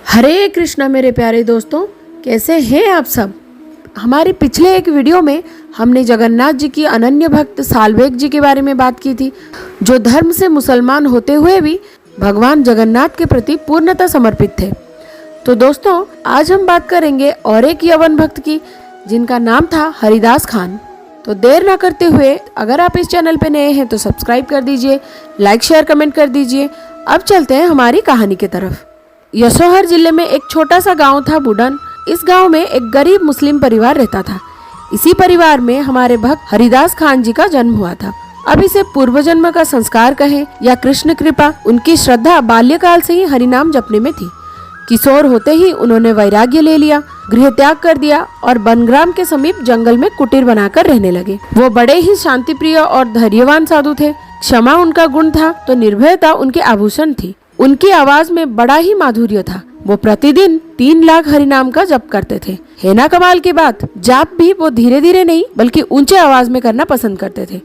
हरे कृष्णा मेरे प्यारे दोस्तों, कैसे हैं आप सब। हमारे पिछले एक वीडियो में हमने जगन्नाथ जी की अनन्य भक्त साल्वेग जी के बारे में बात की थी, जो धर्म से मुसलमान होते हुए भी भगवान जगन्नाथ के प्रति पूर्णतः समर्पित थे। तो दोस्तों, आज हम बात करेंगे और एक यवन भक्त की, जिनका नाम था हरिदास खान। तो देर ना करते हुए, अगर आप इस चैनल पे नए हैं तो सब्सक्राइब कर दीजिए, लाइक शेयर कमेंट कर दीजिए। अब चलते हैं हमारी कहानी की तरफ। यशोहर जिले में एक छोटा सा गांव था बुडन। इस गांव में एक गरीब मुस्लिम परिवार रहता था। इसी परिवार में हमारे भक्त हरिदास खान जी का जन्म हुआ था। अब इसे पूर्व जन्म का संस्कार कहें या कृष्ण कृपा, उनकी श्रद्धा बाल्यकाल से ही हरिनाम जपने में थी। किशोर होते ही उन्होंने वैराग्य ले लिया, गृह त्याग कर दिया और बनग्राम के समीप जंगल में कुटीर बनाकर रहने लगे। वो बड़े ही शांति प्रिय और धैर्यवान साधु थे। क्षमा उनका गुण था तो निर्भयता उनके आभूषण थी। उनकी आवाज में बड़ा ही माधुर्य था। वो प्रतिदिन 3 लाख हरिनाम का जप करते थे। है ना कमाल की बात। जाप भी वो धीरे धीरे नहीं बल्कि ऊंचे आवाज में करना पसंद करते थे।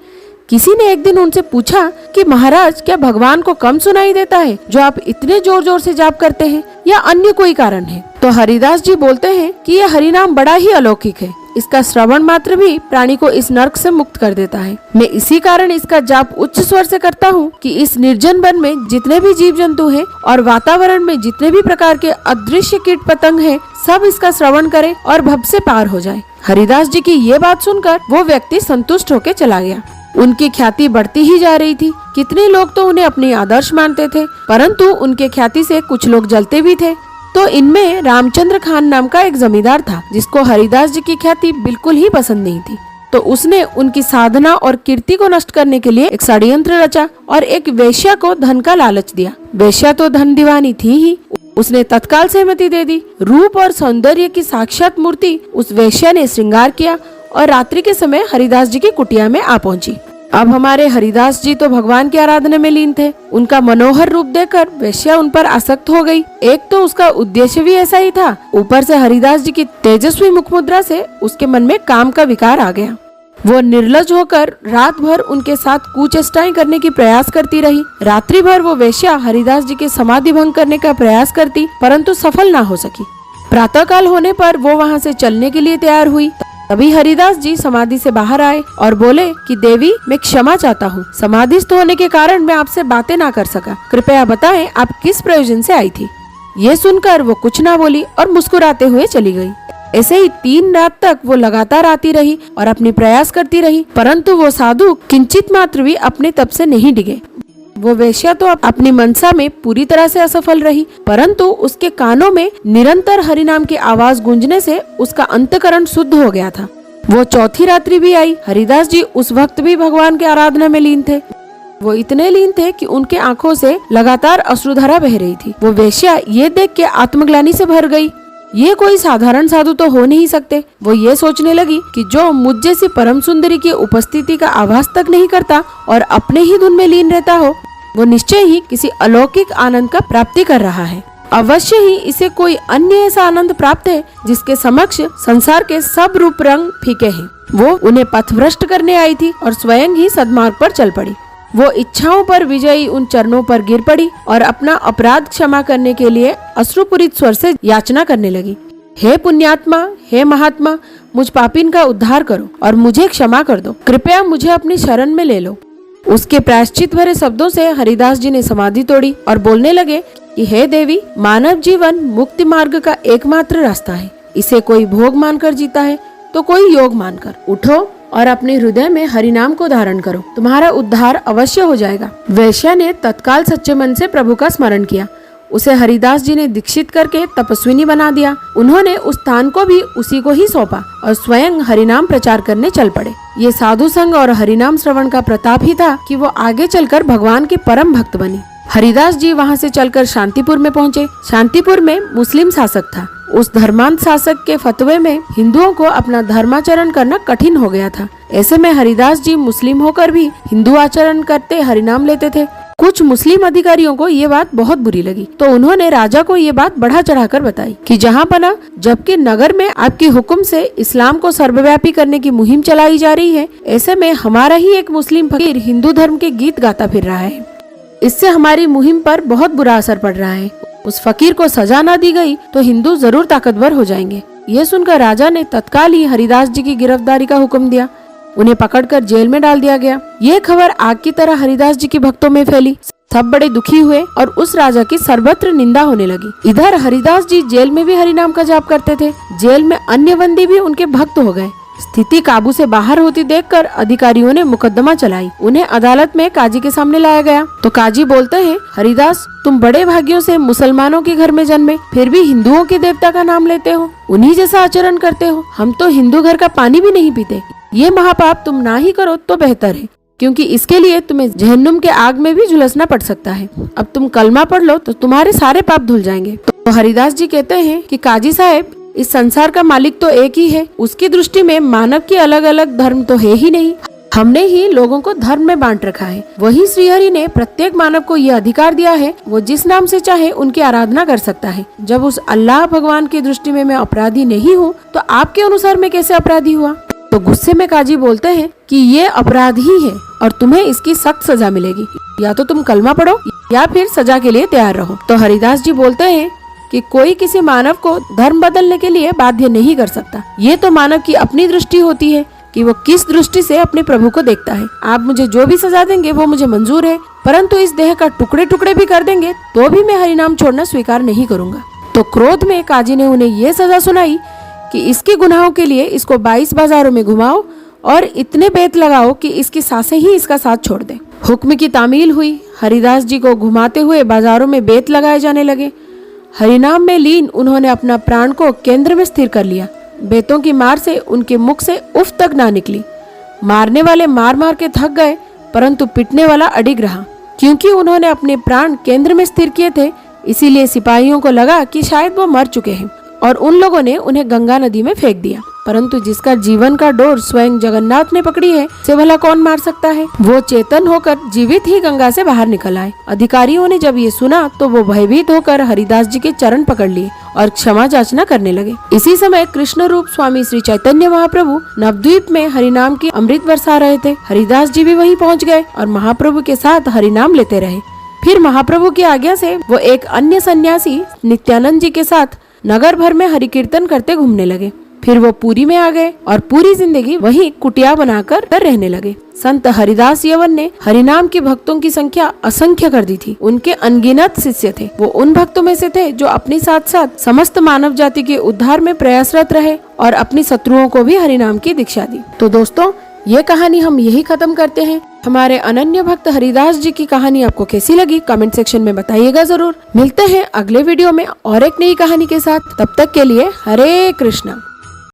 किसी ने एक दिन उनसे पूछा कि महाराज, क्या भगवान को कम सुनाई देता है जो आप इतने जोर जोर से जाप करते हैं, या अन्य कोई कारण है? तो हरिदास जी बोलते हैं कि यह हरिनाम बड़ा ही अलौकिक है। इसका श्रवण मात्र भी प्राणी को इस नरक से मुक्त कर देता है। मैं इसी कारण इसका जाप उच्च स्वर से करता हूँ कि इस निर्जन वन में जितने भी जीव जंतु हैं और वातावरण में जितने भी प्रकार के अदृश्य कीट पतंग हैं, सब इसका श्रवण करें और भव से पार हो जाए। हरिदास जी की ये बात सुनकर वो व्यक्ति संतुष्ट होकर चला गया। उनकी ख्याति बढ़ती ही जा रही थी। कितने लोग तो उन्हें अपनी आदर्श मानते थे, परंतु उनके ख्याति से कुछ लोग जलते भी थे। तो इनमें रामचंद्र खान नाम का एक जमींदार था, जिसको हरिदास जी की ख्याति बिल्कुल ही पसंद नहीं थी। तो उसने उनकी साधना और कीर्ति को नष्ट करने के लिए एक षड्यंत्र रचा और एक वेश्या को धन का लालच दिया। वेश्या तो धन दीवानी थी ही, उसने तत्काल सहमति दे दी। रूप और सौंदर्य की साक्षात मूर्ति उस वेश्या ने श्रृंगार किया और रात्रि के समय हरिदास जी की कुटिया में आ पहुंची। अब हमारे हरिदास जी तो भगवान की आराधना में लीन थे। उनका मनोहर रूप देखकर वेश्या उन पर आसक्त हो गई। एक तो उसका उद्देश्य भी ऐसा ही था, ऊपर से हरिदास जी की तेजस्वी मुखमुद्रा से उसके मन में काम का विकार आ गया। वो निर्लज होकर रात भर उनके साथ कुचेष्टाएं करने की प्रयास करती रही। रात्रि भर वो वेश्या हरिदास जी के समाधि भंग करने का प्रयास करती, परंतु सफल ना हो सकी। प्रातः काल होने पर वो वहाँ से चलने के लिए तैयार हुई। तभी हरिदास जी समाधि से बाहर आए और बोले कि देवी, मैं क्षमा चाहता हूँ। समाधिस्थ होने के कारण मैं आपसे बातें ना कर सका। कृपया बताएं आप किस प्रयोजन से आई थी। ये सुनकर वो कुछ ना बोली और मुस्कुराते हुए चली गई। ऐसे ही 3 रात तक वो लगातार आती रही और अपनी प्रयास करती रही, परंतु वो साधु किंचित मात्र भी अपने तप से नहीं डिगे। वो वेश्या तो अपनी मनसा में पूरी तरह से असफल रही, परंतु उसके कानों में निरंतर हरिनाम की आवाज गूंजने से उसका अंतकरण शुद्ध हो गया था। वो चौथी रात्रि भी आई। हरिदास जी उस वक्त भी भगवान की आराधना में लीन थे। वो इतने लीन थे कि उनके आंखों से लगातार अश्रुधारा बह रही थी। वो वेश्या ये देख के आत्मग्लानि से भर गई। ये कोई साधारण साधु तो हो नहीं सकते। वो ये सोचने लगी कि जो मुझ जैसी परम सुंदरी की उपस्थिति का आभास तक नहीं करता और अपने ही धुन में लीन रहता हो, वो निश्चय ही किसी अलौकिक आनंद का प्राप्ति कर रहा है। अवश्य ही इसे कोई अन्य ऐसा आनंद प्राप्त है जिसके समक्ष संसार के सब रूप रंग फीके हैं। वो उन्हें पथभ्रष्ट करने आई थी और स्वयं ही सद्मार्ग पर चल पड़ी। वो इच्छाओं पर विजयी उन चरणों पर गिर पड़ी और अपना अपराध क्षमा करने के लिए अश्रुपूरित स्वर से याचना करने लगी। हे पुण्यात्मा, हे महात्मा, मुझ पापीन का उद्धार करो और मुझे क्षमा कर दो। कृपया मुझे अपनी शरण में ले लो। उसके प्रायश्चित भरे शब्दों से हरिदास जी ने समाधि तोड़ी और बोलने लगे कि हे देवी, मानव जीवन मुक्ति मार्ग का एकमात्र रास्ता है। इसे कोई भोग मानकर जीता है तो कोई योग मानकर। उठो और अपने हृदय में हरिनाम को धारण करो, तुम्हारा उद्धार अवश्य हो जाएगा। वेश्या ने तत्काल सच्चे मन से प्रभु का स्मरण किया। उसे हरिदास जी ने दीक्षित करके तपस्विनी बना दिया। उन्होंने उस स्थान को भी उसी को ही सौंपा और स्वयं हरिनाम प्रचार करने चल पड़े। ये साधु संग और हरिनाम श्रवण का प्रताप ही था कि वो आगे चलकर भगवान के परम भक्त बनी। हरिदास जी वहाँ से चलकर शांतिपुर में पहुँचे। शांतिपुर में मुस्लिम शासक था। उस धर्मांध शासक के फतवे में हिंदुओं को अपना धर्माचरण करना कठिन हो गया था। ऐसे में हरिदास जी मुस्लिम होकर भी हिंदू आचरण करते हरिनाम लेते थे। कुछ मुस्लिम अधिकारियों को ये बात बहुत बुरी लगी, तो उन्होंने राजा को ये बात बढ़ा चढ़ाकर बताई कि जहाँ पना, जबकि नगर में आपके हुक्म से इस्लाम को सर्वव्यापी करने की मुहिम चलाई जा रही है, ऐसे में हमारा ही एक मुस्लिम फकीर हिंदू धर्म के गीत गाता फिर रहा है। इससे हमारी मुहिम पर बहुत बुरा असर पड़ रहा है। उस फकीर को सजा न दी गई तो हिंदू जरूर ताकतवर हो जाएंगे। ये सुनकर राजा ने तत्काल ही हरिदास जी की गिरफ्तारी का हुक्म दिया। उन्हें पकड़कर जेल में डाल दिया गया। ये खबर आग की तरह हरिदास जी के भक्तों में फैली। सब बड़े दुखी हुए और उस राजा की सर्वत्र निंदा होने लगी। इधर हरिदास जी जेल में भी हरिनाम का जाप करते थे। जेल में अन्य बंदी भी उनके भक्त हो गए। स्थिति काबू से बाहर होती देखकर अधिकारियों ने मुकदमा चलाई। उन्हें अदालत में काजी के सामने लाया गया तो काजी बोलते हैं, हरिदास, तुम बड़े भाग्यों से मुसलमानों के घर में जन्मे, फिर भी हिंदुओं के देवता का नाम लेते हो, उन्हीं जैसा आचरण करते हो। हम तो हिंदू घर का पानी भी नहीं पीते। ये महापाप तुम ना ही करो तो बेहतर है, क्योंकि इसके लिए तुम्हें जहन्नुम के आग में भी झुलसना पड़ सकता है। अब तुम कलमा पढ़ लो तो तुम्हारे सारे पाप धुल जाएंगे। तो हरिदास जी कहते हैं कि काजी साहब, इस संसार का मालिक तो एक ही है। उसकी दृष्टि में मानव के अलग अलग धर्म तो है ही नहीं। हमने ही लोगों को धर्म में बांट रखा है। वही श्रीहरि ने प्रत्येक मानव को यह अधिकार दिया है, वो जिस नाम से चाहे उनकी आराधना कर सकता है। जब उस अल्लाह भगवान की दृष्टि में मैं अपराधी नहीं हूँ तो आपके अनुसार मैं कैसे अपराधी हुआ? तो गुस्से में काजी बोलते हैं कि ये अपराध ही है और तुम्हें इसकी सख्त सजा मिलेगी। या तो तुम कलमा पढ़ो या फिर सजा के लिए तैयार रहो। तो हरिदास जी बोलते हैं कि कोई किसी मानव को धर्म बदलने के लिए बाध्य नहीं कर सकता। ये तो मानव की अपनी दृष्टि होती है कि वो किस दृष्टि से अपने प्रभु को देखता है। आप मुझे जो भी सजा देंगे वो मुझे मंजूर है, परंतु इस देह का टुकड़े टुकड़े भी कर देंगे तो भी मैं हरिनाम छोड़ना स्वीकार नहीं करूंगा। तो क्रोध में काजी ने उन्हें ये सजा सुनाई कि इसके गुनाहों के लिए इसको 22 बाजारों में घुमाओ और इतने बेत लगाओ कि इसकी सांसें ही इसका साथ छोड़ दे। हुक्म की तामील हुई। हरिदास जी को घुमाते हुए बाजारों में बेत लगाए जाने लगे। हरिनाम में लीन उन्होंने अपना प्राण को केंद्र में स्थिर कर लिया। बेतों की मार से उनके मुख से उफ तक ना निकली। मारने वाले मार मार के थक गए, परंतु पिटने वाला अडिग रहा। क्योंकि उन्होंने अपने प्राण केंद्र में स्थिर किए थे, इसीलिए सिपाहियों को लगा कि शायद वो मर चुके हैं और उन लोगों ने उन्हें गंगा नदी में फेंक दिया। परंतु जिसका जीवन का डोर स्वयं जगन्नाथ ने पकड़ी है, से भला कौन मार सकता है? वो चेतन होकर जीवित ही गंगा से बाहर निकल आए। अधिकारियों ने जब ये सुना तो वो भयभीत होकर हरिदास जी के चरण पकड़ लिए और क्षमा याचना करने लगे। इसी समय कृष्ण रूप स्वामी श्री चैतन्य महाप्रभु नवद्वीप में हरिनाम की अमृत बरसा रहे थे। हरिदास जी भी वहीं पहुँच गए और महाप्रभु के साथ हरिनाम लेते रहे। फिर महाप्रभु की आज्ञा से वो एक अन्य सन्यासी नित्यानंद जी के साथ नगर भर में हरि कीर्तन करते घूमने लगे। फिर वो पुरी में आ गए और पूरी जिंदगी वहीं कुटिया बनाकर रहने लगे। संत हरिदास यवन ने हरिनाम के भक्तों की संख्या असंख्य कर दी थी। उनके अनगिनत शिष्य थे। वो उन भक्तों में से थे जो अपने साथ साथ समस्त मानव जाति के उद्धार में प्रयासरत रहे और अपनी शत्रुओं को भी हरिनाम की दीक्षा दी। तो दोस्तों, ये कहानी हम यही खत्म करते हैं। हमारे अनन्य भक्त हरिदास जी की कहानी आपको कैसी लगी कमेंट सेक्शन में बताइएगा जरूर। मिलते हैं अगले वीडियो में और एक नई कहानी के साथ। तब तक के लिए हरे कृष्णा।